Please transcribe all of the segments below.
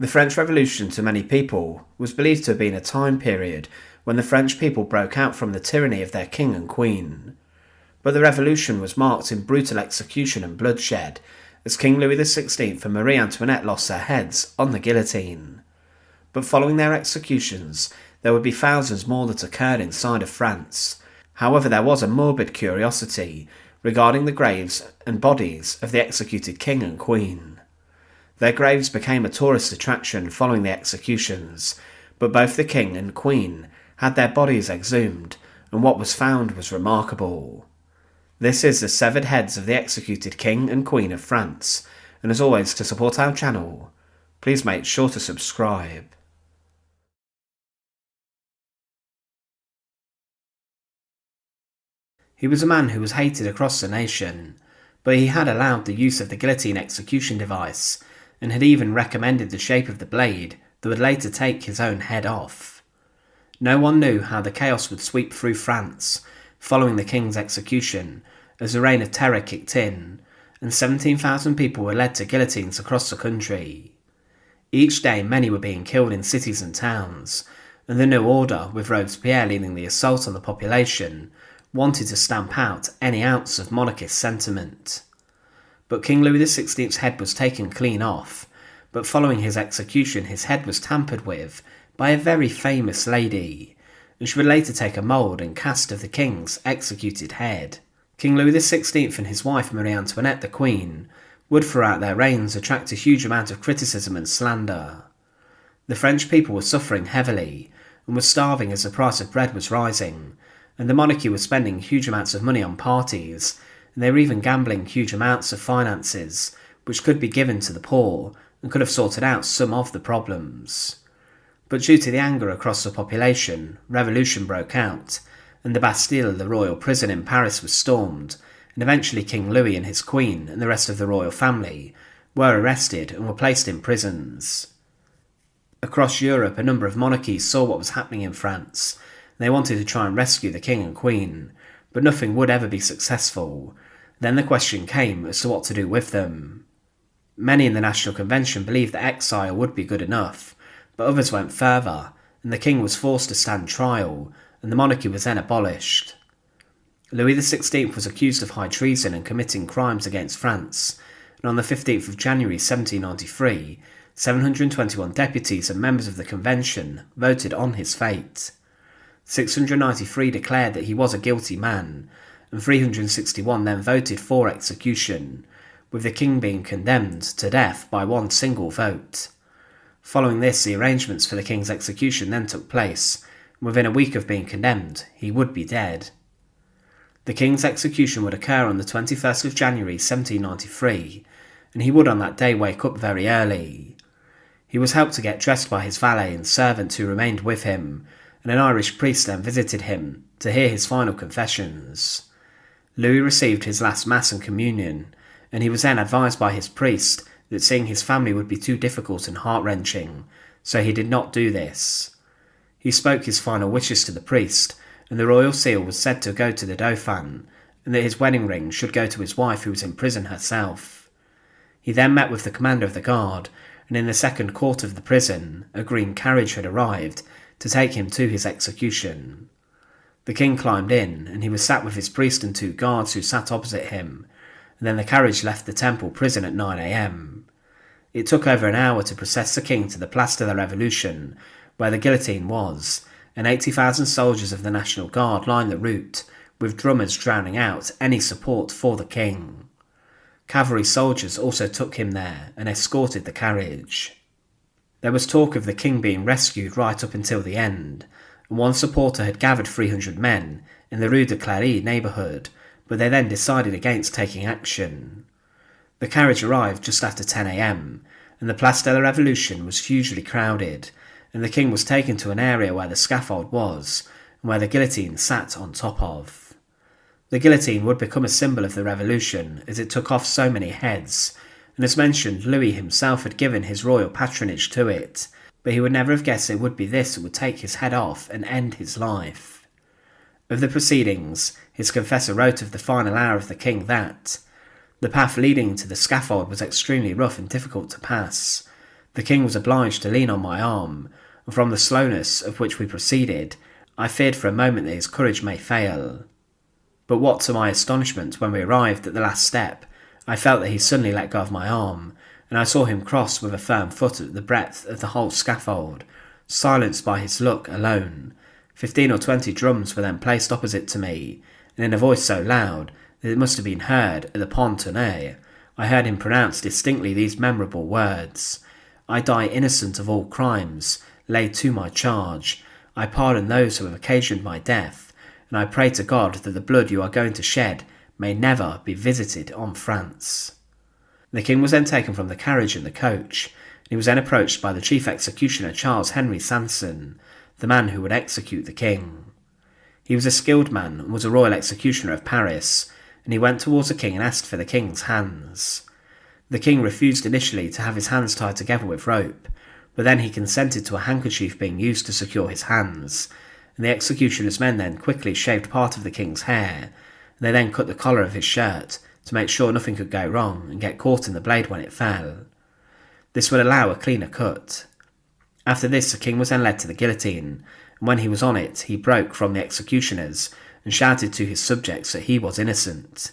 The French Revolution, to many people, was believed to have been a time period when the French people broke out from the tyranny of their king and queen. But the revolution was marked in brutal execution and bloodshed, as King Louis XVI and Marie Antoinette lost their heads on the guillotine. But following their executions, there would be thousands more that occurred inside of France. However, there was a morbid curiosity regarding the graves and bodies of the executed king and queen. Their graves became a tourist attraction following the executions, but both the king and queen had their bodies exhumed, and what was found was remarkable. This is the severed heads of the executed king and queen of France, and as always, to support our channel, please make sure to subscribe. He was a man who was hated across the nation, but he had allowed the use of the guillotine execution device, and had even recommended the shape of the blade that would later take his own head off. No one knew how the chaos would sweep through France following the king's execution, as the reign of terror kicked in, and 17,000 people were led to guillotines across the country. Each day many were being killed in cities and towns, and the new order, with Robespierre leading the assault on the population, wanted to stamp out any ounce of monarchist sentiment. But King Louis XVI's head was taken clean off, but following his execution his head was tampered with by a very famous lady, and she would later take a mould and cast of the king's executed head. King Louis XVI and his wife Marie Antoinette, the Queen, would throughout their reigns attract a huge amount of criticism and slander. The French people were suffering heavily, and were starving as the price of bread was rising, and the monarchy was spending huge amounts of money on parties, and they were even gambling huge amounts of finances, which could be given to the poor, and could have sorted out some of the problems. But due to the anger across the population, revolution broke out, and the Bastille, the royal prison in Paris, was stormed, and eventually King Louis and his queen and the rest of the royal family were arrested and were placed in prisons. Across Europe, a number of monarchies saw what was happening in France, and they wanted to try and rescue the king and queen, but nothing would ever be successful. Then the question came as to what to do with them. Many in the National Convention believed that exile would be good enough, but others went further, and the king was forced to stand trial, and the monarchy was then abolished. Louis XVI was accused of high treason and committing crimes against France, and on the 15th of January 1793, 721 deputies and members of the Convention voted on his fate. 693 declared that he was a guilty man, and 361 then voted for execution, with the king being condemned to death by one single vote. Following this, the arrangements for the king's execution then took place, and within a week of being condemned, he would be dead. The king's execution would occur on the 21st of January 1793, and he would on that day wake up very early. He was helped to get dressed by his valet and servant who remained with him, and an Irish priest then visited him to hear his final confessions. Louis received his last mass and communion, and he was then advised by his priest that seeing his family would be too difficult and heart-wrenching, so he did not do this. He spoke his final wishes to the priest, and the royal seal was said to go to the Dauphin, and that his wedding ring should go to his wife who was in prison herself. He then met with the commander of the guard, and in the second court of the prison, a green carriage had arrived to take him to his execution. The king climbed in, and he was sat with his priest and 2 guards who sat opposite him, and then the carriage left the Temple prison at 9 a.m. It took over an hour to process the king to the Place de la Révolution, where the guillotine was, and 80,000 soldiers of the National Guard lined the route, with drummers drowning out any support for the king. Cavalry soldiers also took him there and escorted the carriage. There was talk of the king being rescued right up until the end, and one supporter had gathered 300 men in the Rue de Cléry neighbourhood, but they then decided against taking action. The carriage arrived just after 10 a.m, and the Place de la Révolution was hugely crowded, and the king was taken to an area where the scaffold was, and where the guillotine sat on top of. The guillotine would become a symbol of the revolution as it took off so many heads, and as mentioned, Louis himself had given his royal patronage to it, but he would never have guessed it would be this that would take his head off and end his life. Of the proceedings, his confessor wrote of the final hour of the king that the path leading to the scaffold was extremely rough and difficult to pass. The king was obliged to lean on my arm, and from the slowness of which we proceeded, I feared for a moment that his courage may fail. But what to my astonishment, when we arrived at the last step, I felt that he suddenly let go of my arm, and I saw him cross with a firm foot at the breadth of the whole scaffold, silenced by his look alone. 15 or 20 drums were then placed opposite to me, and in a voice so loud that it must have been heard at the Pont Tournay, I heard him pronounce distinctly these memorable words: "I die innocent of all crimes laid to my charge. I pardon those who have occasioned my death, and I pray to God that the blood you are going to shed may never be visited on France." The king was then taken from the carriage and the coach, and he was then approached by the chief executioner Charles Henry Sanson, the man who would execute the king. He was a skilled man and was a royal executioner of Paris, and he went towards the king and asked for the king's hands. The king refused initially to have his hands tied together with rope, but then he consented to a handkerchief being used to secure his hands, and the executioner's men then quickly shaved part of the king's hair, and they then cut the collar of his shirt to make sure nothing could go wrong and get caught in the blade when it fell. This would allow a cleaner cut. After this, the king was then led to the guillotine, and when he was on it, he broke from the executioners and shouted to his subjects that he was innocent.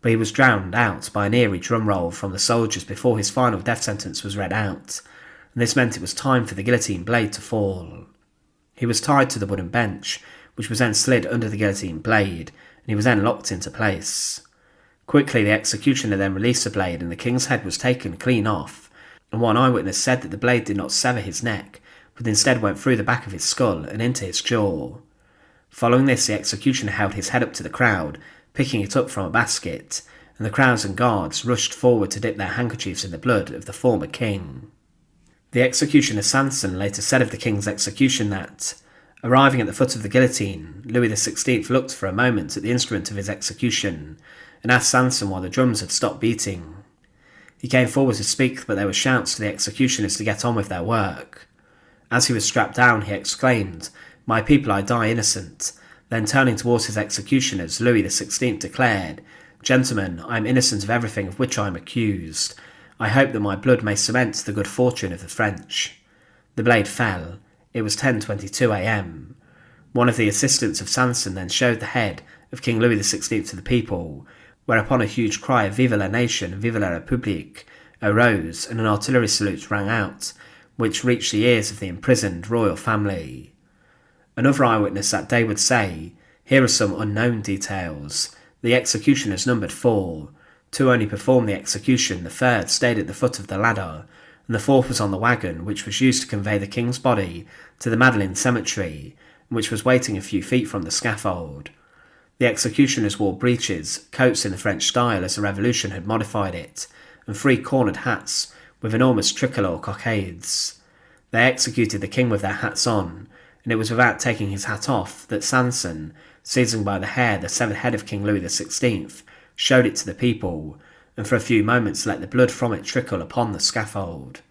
But he was drowned out by an eerie drum roll from the soldiers before his final death sentence was read out, and this meant it was time for the guillotine blade to fall. He was tied to the wooden bench, which was then slid under the guillotine blade, and he was then locked into place. Quickly the executioner then released the blade, and the king's head was taken clean off, and one eyewitness said that the blade did not sever his neck, but instead went through the back of his skull and into his jaw. Following this, the executioner held his head up to the crowd, picking it up from a basket, and the crowds and guards rushed forward to dip their handkerchiefs in the blood of the former king. The executioner Sanson later said of the king's execution that, arriving at the foot of the guillotine, Louis XVI looked for a moment at the instrument of his execution and asked Sanson why the drums had stopped beating. He came forward to speak, but there were shouts to the executioners to get on with their work. As he was strapped down, he exclaimed, "My people, I die innocent." Then turning towards his executioners, Louis XVI declared, "Gentlemen, I am innocent of everything of which I am accused. I hope that my blood may cement the good fortune of the French." The blade fell. It was 10:22 a.m. One of the assistants of Sanson then showed the head of King Louis XVI to the people, whereupon a huge cry of "Vive la nation, vive la République" arose, and an artillery salute rang out, which reached the ears of the imprisoned royal family. Another eyewitness that day would say, "Here are some unknown details. The executioners numbered 4. 2 only performed the execution, the 3rd stayed at the foot of the ladder, and the 4th was on the wagon which was used to convey the king's body to the Madeleine cemetery, and which was waiting a few feet from the scaffold. The executioners wore breeches, coats in the French style as the Revolution had modified it, and 3-cornered hats with enormous tricolor cockades. They executed the king with their hats on, and it was without taking his hat off that Sanson, seizing by the hair the severed head of King Louis XVI, showed it to the people, and for a few moments let the blood from it trickle upon the scaffold.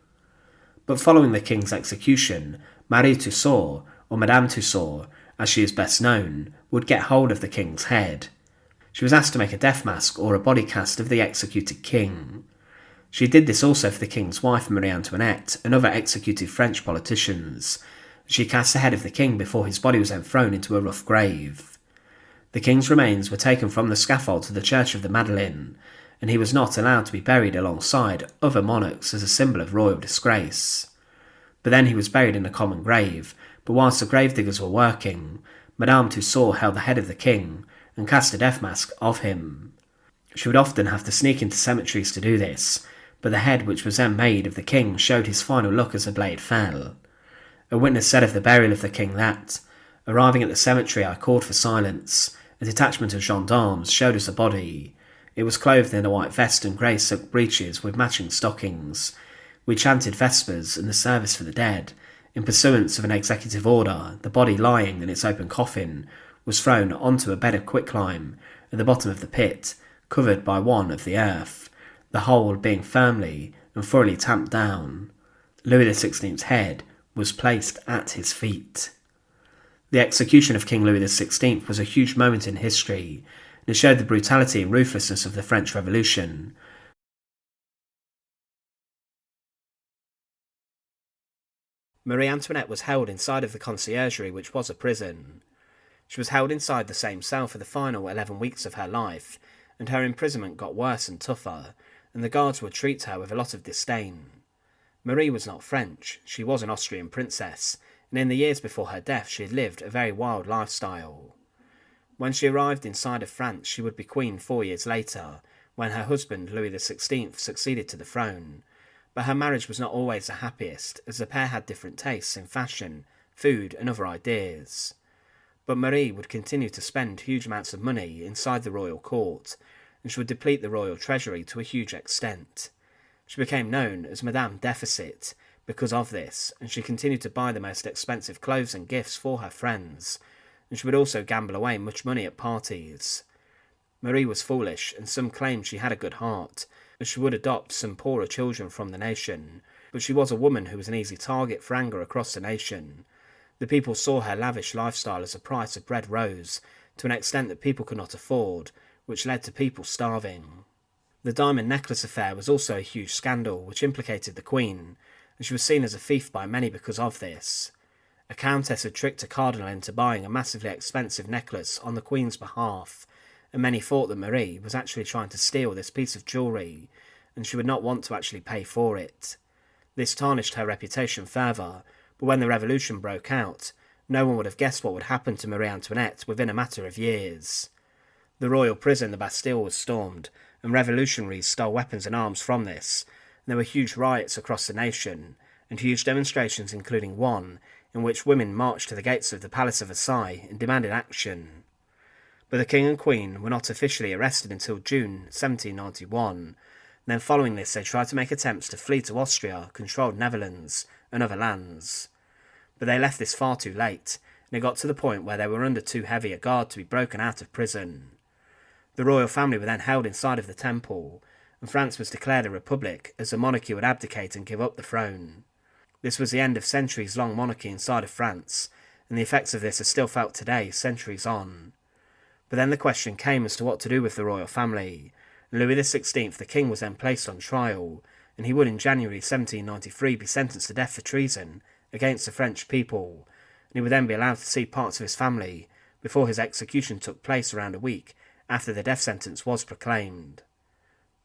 But following the king's execution, Marie Tussaud, or Madame Tussaud, as she is best known, would get hold of the king's head. She was asked to make a death mask or a body cast of the executed king. She did this also for the king's wife Marie Antoinette and other executed French politicians. She cast the head of the king before his body was then thrown into a rough grave. The king's remains were taken from the scaffold to the Church of the Madeleine, and he was not allowed to be buried alongside other monarchs as a symbol of royal disgrace. But then he was buried in a common grave, but whilst the gravediggers were working, Madame Tussaud held the head of the king and cast a death mask of him. She would often have to sneak into cemeteries to do this, but the head which was then made of the king showed his final look as the blade fell. A witness said of the burial of the king that, arriving at the cemetery, I called for silence. A detachment of gendarmes showed us the body. It was clothed in a white vest and grey silk breeches with matching stockings. We chanted vespers and the service for the dead. In pursuance of an executive order, the body lying in its open coffin was thrown onto a bed of quicklime at the bottom of the pit, covered by one of the earth, the whole being firmly and thoroughly tamped down. Louis XVI's head was placed at his feet. The execution of King Louis XVI was a huge moment in history, and it showed the brutality and ruthlessness of the French Revolution. Marie Antoinette was held inside of the conciergerie, which was a prison. She was held inside the same cell for the final 11 weeks of her life, and her imprisonment got worse and tougher, and the guards would treat her with a lot of disdain. Marie was not French, she was an Austrian princess, and in the years before her death she had lived a very wild lifestyle. When she arrived inside of France, she would be queen 4 years later, when her husband Louis XVI succeeded to the throne, but her marriage was not always the happiest, as the pair had different tastes in fashion, food and other ideas. But Marie would continue to spend huge amounts of money inside the royal court, and she would deplete the royal treasury to a huge extent. She became known as Madame Deficit because of this, and she continued to buy the most expensive clothes and gifts for her friends, and she would also gamble away much money at parties. Marie was foolish, and some claimed she had a good heart, as she would adopt some poorer children from the nation, but she was a woman who was an easy target for anger across the nation. The people saw her lavish lifestyle as the price of bread rose, to an extent that people could not afford, which led to people starving. The diamond necklace affair was also a huge scandal, which implicated the Queen, and she was seen as a thief by many because of this. A countess had tricked a cardinal into buying a massively expensive necklace on the Queen's behalf, and many thought that Marie was actually trying to steal this piece of jewellery, and she would not want to actually pay for it. This tarnished her reputation further, but when the revolution broke out, no one would have guessed what would happen to Marie Antoinette within a matter of years. The royal prison, the Bastille, was stormed, and revolutionaries stole weapons and arms from this, and there were huge riots across the nation, and huge demonstrations, including one in which women marched to the gates of the Palace of Versailles and demanded action. But the King and Queen were not officially arrested until June 1791, and then following this they tried to make attempts to flee to Austria, controlled Netherlands, and other lands. But they left this far too late, and it got to the point where they were under too heavy a guard to be broken out of prison. The royal family were then held inside of the temple, and France was declared a republic as the monarchy would abdicate and give up the throne. This was the end of centuries-long monarchy inside of France, and the effects of this are still felt today, centuries on. But then the question came as to what to do with the royal family, and Louis XVI, the king, was then placed on trial, and he would in January 1793 be sentenced to death for treason against the French people, and he would then be allowed to see parts of his family before his execution took place around a week after the death sentence was proclaimed.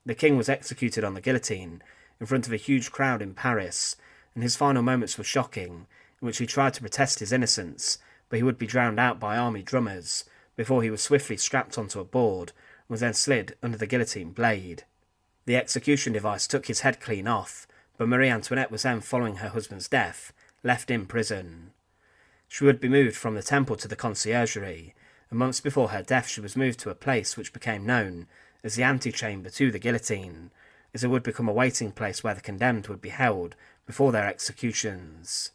The king was executed on the guillotine in front of a huge crowd in Paris, and his final moments were shocking, in which he tried to protest his innocence, but he would be drowned out by army drummers before he was swiftly strapped onto a board and was then slid under the guillotine blade. The execution device took his head clean off, but Marie Antoinette was then, following her husband's death, left in prison. She would be moved from the temple to the conciergerie, and months before her death she was moved to a place which became known as the antechamber to the guillotine, as it would become a waiting place where the condemned would be held before their executions.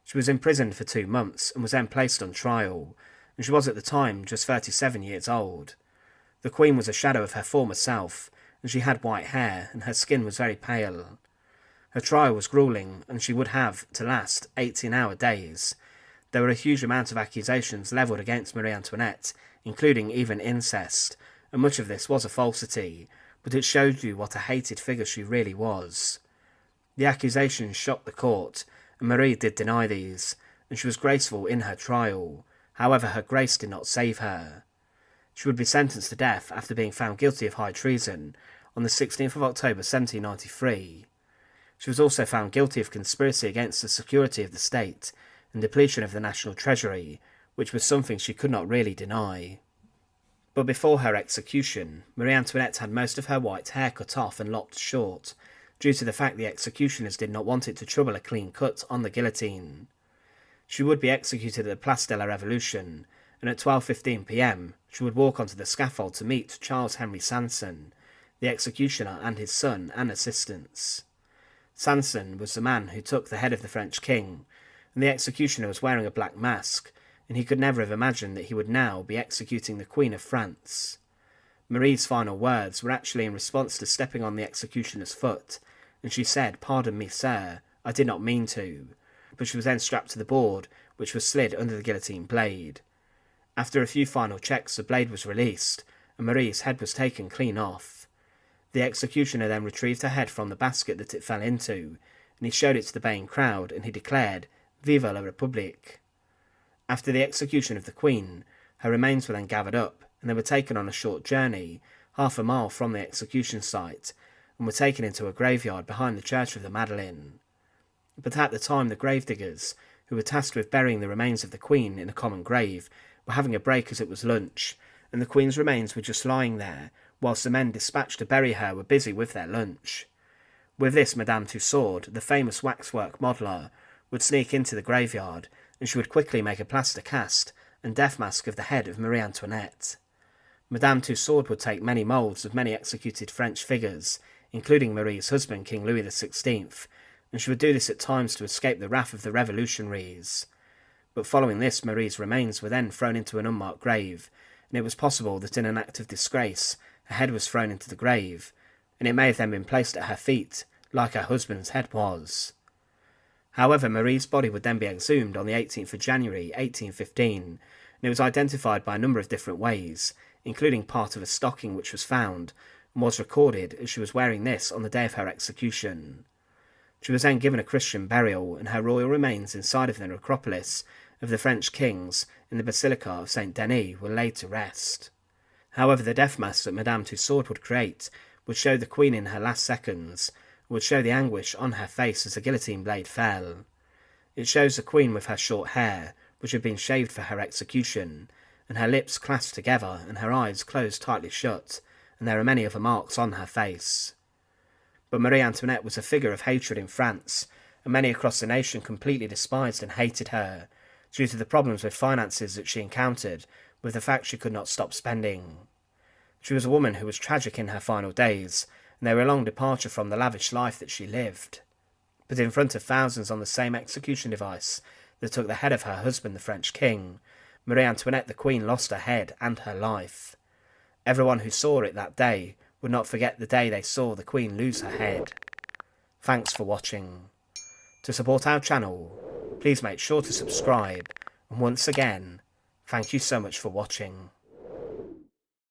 She was imprisoned for 2 months and was then placed on trial, and she was at the time just 37 years old. The Queen was a shadow of her former self, and she had white hair, and her skin was very pale. Her trial was gruelling, and she would have to last 18-hour days. There were a huge amount of accusations levelled against Marie Antoinette, including even incest, and much of this was a falsity, but it showed you what a hated figure she really was. The accusations shocked the court, and Marie did deny these, and she was graceful in her trial. However, her grace did not save her. She would be sentenced to death after being found guilty of high treason on the 16th of October 1793. She was also found guilty of conspiracy against the security of the state and depletion of the national treasury, which was something she could not really deny. But before her execution, Marie Antoinette had most of her white hair cut off and lopped short, due to the fact the executioners did not want it to trouble a clean cut on the guillotine. She would be executed at the Place de la Révolution, and at 12:15 p.m. she would walk onto the scaffold to meet Charles Henry Sanson, the executioner, and his son and assistants. Sanson was the man who took the head of the French king, and the executioner was wearing a black mask, and he could never have imagined that he would now be executing the Queen of France. Marie's final words were actually in response to stepping on the executioner's foot, and she said, "Pardon me, sir, I did not mean to," but she was then strapped to the board, which was slid under the guillotine blade. After a few final checks, the blade was released, and Marie's head was taken clean off. The executioner then retrieved her head from the basket that it fell into, and and he showed it to the baying crowd, and he declared, "Vive la République." After the execution of the Queen, her remains were then gathered up, and they were taken on a short journey, half a mile from the execution site, and were taken into a graveyard behind the Church of the Madeleine. But at the time, the gravediggers, who were tasked with burying the remains of the Queen in a common grave, were having a break as it was lunch, and the Queen's remains were just lying there, whilst the men dispatched to bury her were busy with their lunch. With this, Madame Tussaud, the famous waxwork modeller, would sneak into the graveyard, and she would quickly make a plaster cast and death mask of the head of Marie Antoinette. Madame Tussaud would take many moulds of many executed French figures, including Marie's husband, King Louis XVI, and she would do this at times to escape the wrath of the revolutionaries. But following this, Marie's remains were then thrown into an unmarked grave, and it was possible that in an act of disgrace, her head was thrown into the grave, and it may have then been placed at her feet, like her husband's head was. However, Marie's body would then be exhumed on the 18th of January 1815, and it was identified by a number of different ways, including part of a stocking which was found, and was recorded as she was wearing this on the day of her execution. She was then given a Christian burial, and her royal remains inside of the necropolis of the French kings in the Basilica of Saint Denis were laid to rest. However, the death mask that Madame Tussaud would create would show the Queen in her last seconds, and would show the anguish on her face as the guillotine blade fell. It shows the Queen with her short hair, which had been shaved for her execution, and her lips clasped together and her eyes closed tightly shut, and there are many other marks on her face. But Marie Antoinette was a figure of hatred in France, and many across the nation completely despised and hated her, due to the problems with finances that she encountered, with the fact she could not stop spending. She was a woman who was tragic in her final days, and they were a long departure from the lavish life that she lived. But in front of thousands on the same execution device that took the head of her husband, the French king, Marie Antoinette the Queen lost her head and her life. Everyone who saw it that day would not forget the day they saw the Queen lose her head. Thanks for watching. To support our channel, please make sure to subscribe, and once again, thank you so much for watching.